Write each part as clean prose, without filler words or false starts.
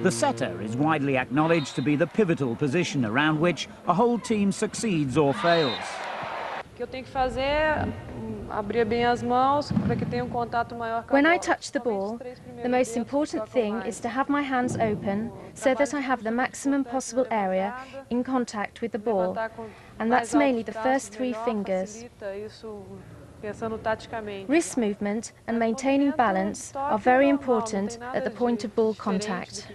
The setter is widely acknowledged to be the pivotal position around which a whole team succeeds or fails. When I touch the ball, the most important thing is to have my hands open so that I have the maximum possible area in contact with the ball, and that's mainly the first 3 fingers. Wrist movement and maintaining balance are very important at the point of ball contact.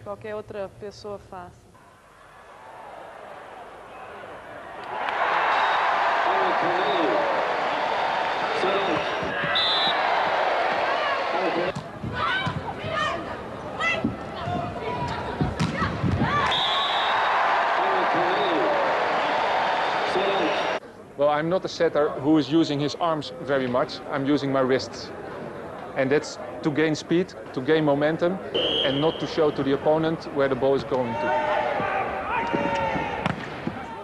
Well, I'm not a setter who is using his arms very much. I'm using my wrists. And that's to gain speed, to gain momentum, and not to show to the opponent where the ball is going to.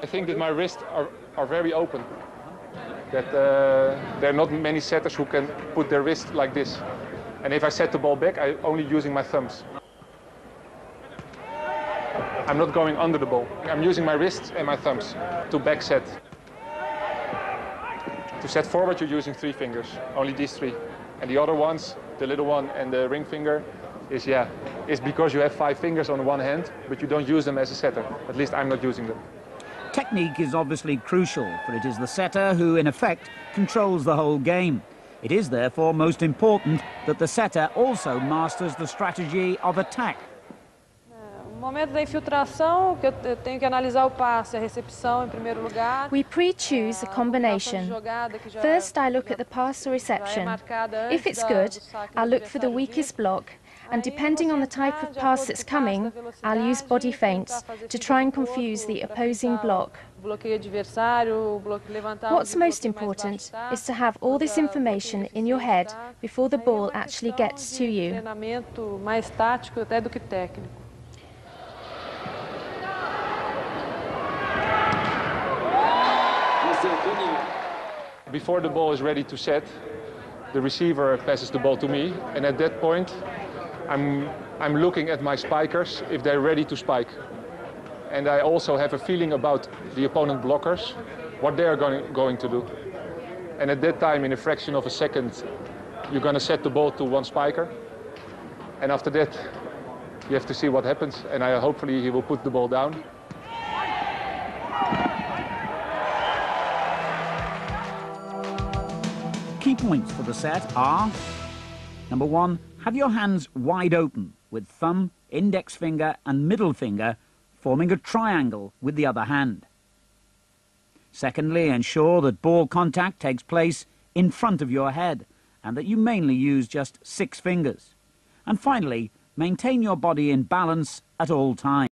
I think that my wrists are very open. That there are not many setters who can put their wrist like this. And if I set the ball back, I'm only using my thumbs. I'm not going under the ball. I'm using my wrists and my thumbs to back set. To set forward, you're using 3 fingers, only these 3. And the other ones, the little one and the ring finger, is because you have 5 fingers on one hand, but you don't use them as a setter. At least I'm not using them. Technique is obviously crucial, for it is the setter who, in effect, controls the whole game. It is therefore most important that the setter also masters the strategy of attack. We pre-choose a combination. First, I look at the pass or reception. If it's good, I'll look for the weakest block, and depending on the type of pass that's coming, I'll use body feints to try and confuse the opposing block. What's most important is to have all this information in your head before the ball actually gets to you. Before the ball is ready to set, the receiver passes the ball to me, and at that point I'm looking at my spikers if they're ready to spike. And I also have a feeling about the opponent blockers, what they are going to do. And at that time, in a fraction of a second, you're going to set the ball to one spiker. And after that, you have to see what happens, and hopefully he will put the ball down. Key points for the set are: number 1, have your hands wide open with thumb, index finger and middle finger forming a triangle with the other hand. Secondly, ensure that ball contact takes place in front of your head and that you mainly use just 6 fingers. And finally, maintain your body in balance at all times.